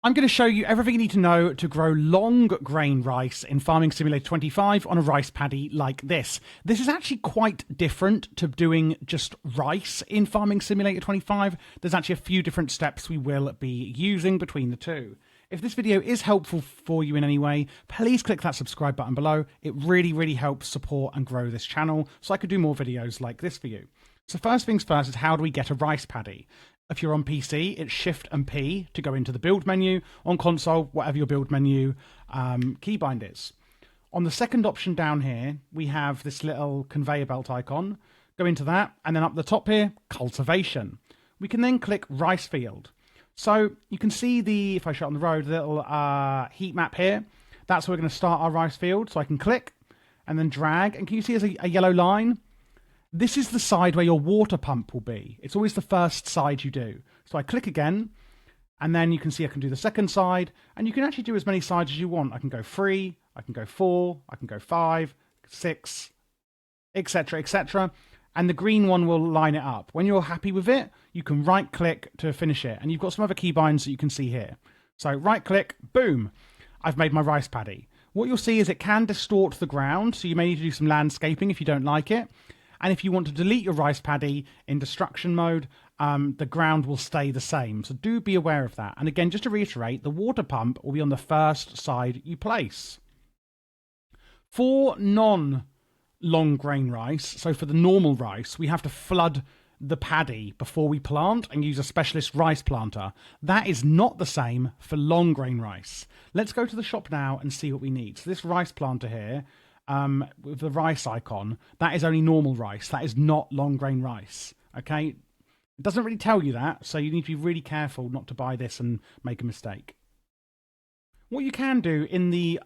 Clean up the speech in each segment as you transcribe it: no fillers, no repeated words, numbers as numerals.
I'm going to show you everything you need to know to grow long grain rice in Farming Simulator 25 on a rice paddy like this. This is actually quite different to doing just rice in Farming Simulator 25. There's actually a few different steps we will be using between the two. If this video is helpful for you in any way, please click that subscribe button below. It really helps support and grow this channel so I could do more videos like this for you. So first things first is, how do we get a rice paddy? If you're on PC, it's Shift and P to go into the build menu. On console, whatever your build menu keybind is. On the second option down here, we have this little conveyor belt icon. Go into that, and then up the top here, cultivation. We can then click rice field. So you can see the, if I show it on the road, the little heat map here. That's where we're going to start our rice field. So I can click and then drag. And can you see there's a yellow line? This is the side where your water pump will be. It's always the first side you do. So I click again, and then you can see I can do the second side, and you can actually do as many sides as you want. I can go 3, I can go 4, I can go 5, 6, etc., etc. And the green one will line it up. When you're happy with it, you can right click to finish it. And you've got some other keybinds that you can see here. So right click, boom, I've made my rice paddy. What you'll see is it can distort the ground, so you may need to do some landscaping if you don't like it. And if you want to delete your rice paddy in destruction mode, the ground will stay the same. So do be aware of that. And again, just to reiterate, the water pump will be on the first side you place. For non-long grain rice, so for the normal rice, we have to flood the paddy before we plant and use a specialist rice planter. That is not the same for long grain rice. Let's go to the shop now and see what we need. So this rice planter here, with the rice icon, that is only normal rice. That is not long grain rice. Okay, it doesn't really tell you that, so you need to be really careful not to buy this and make a mistake. What you can do in the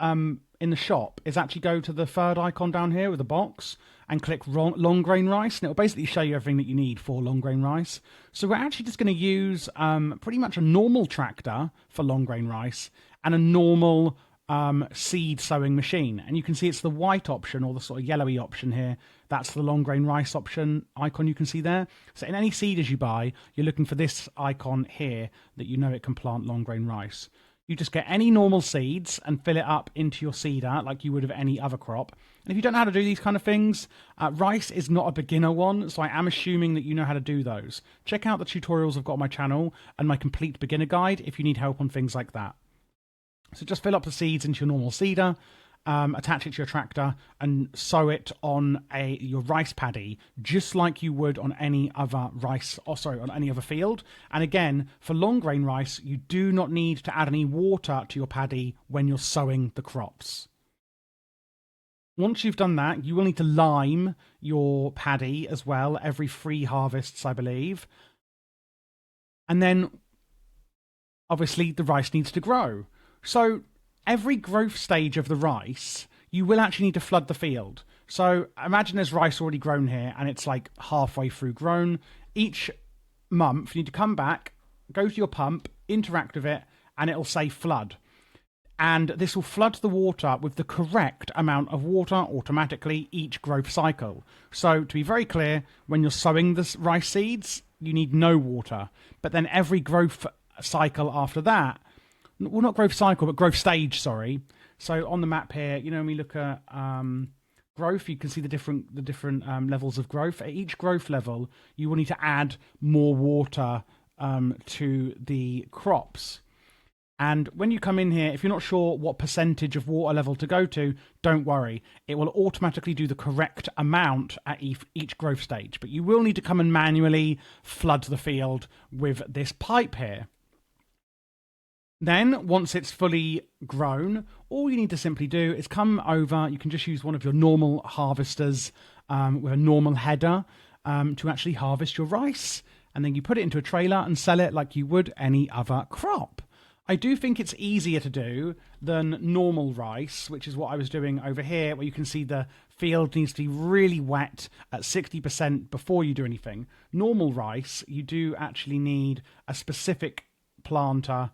shop is actually go to the third icon down here with the box and click long grain rice, and it will basically show you everything that you need for long grain rice. So we're actually just going to use pretty much a normal tractor for long grain rice and a normal seed sowing machine. And you can see it's the white option, or the sort of yellowy option here. That's the long grain rice option icon you can see there. So in any seeders you buy, you're looking for this icon here that you know it can plant long grain rice. You just get any normal seeds and fill it up into your seeder like you would of any other crop. And if you don't know how to do these kind of things, rice is not a beginner one, so I am assuming that you know how to do those. Check out the tutorials I've got on my channel and my complete beginner guide if you need help on things like that. So just fill up the seeds into your normal seeder, attach it to your tractor, and sow it on your rice paddy, just like you would on any other on any other field. And again, for long grain rice, you do not need to add any water to your paddy when you're sowing the crops. Once you've done that, you will need to lime your paddy as well every 3 harvests, I believe. And then, obviously, the rice needs to grow. So every growth stage of the rice, you will actually need to flood the field. So imagine there's rice already grown here and it's like halfway through grown. Each month you need to come back, go to your pump, interact with it, and it'll say flood. And this will flood the water with the correct amount of water automatically each growth cycle. So to be very clear, when you're sowing the rice seeds, you need no water. But then every growth cycle after that, well, not growth cycle, but growth stage, sorry. So on the map here, you know, when we look at growth, you can see the different levels of growth. At each growth level, you will need to add more water to the crops. And when you come in here, if you're not sure what percentage of water level to go to, don't worry. It will automatically do the correct amount at each growth stage. But you will need to come and manually flood the field with this pipe here. Then, once it's fully grown, all you need to simply do is come over. You can just use one of your normal harvesters with a normal header to actually harvest your rice. And then you put it into a trailer and sell it like you would any other crop. I do think it's easier to do than normal rice, which is what I was doing over here, where you can see the field needs to be really wet at 60% before you do anything. Normal rice, you do actually need a specific planter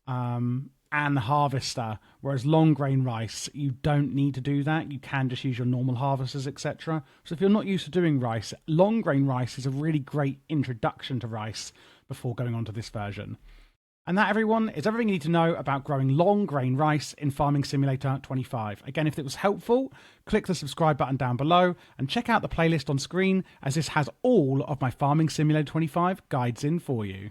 and harvester, whereas long grain rice, you don't need to do that. You can just use your normal harvesters, etc. So if you're not used to doing rice, long grain rice is a really great introduction to rice before going on to this version. And that, everyone, is everything you need to know about growing long grain rice in Farming Simulator 25. Again, if it was helpful, click the subscribe button down below and check out the playlist on screen, as this has all of my Farming Simulator 25 guides in for you.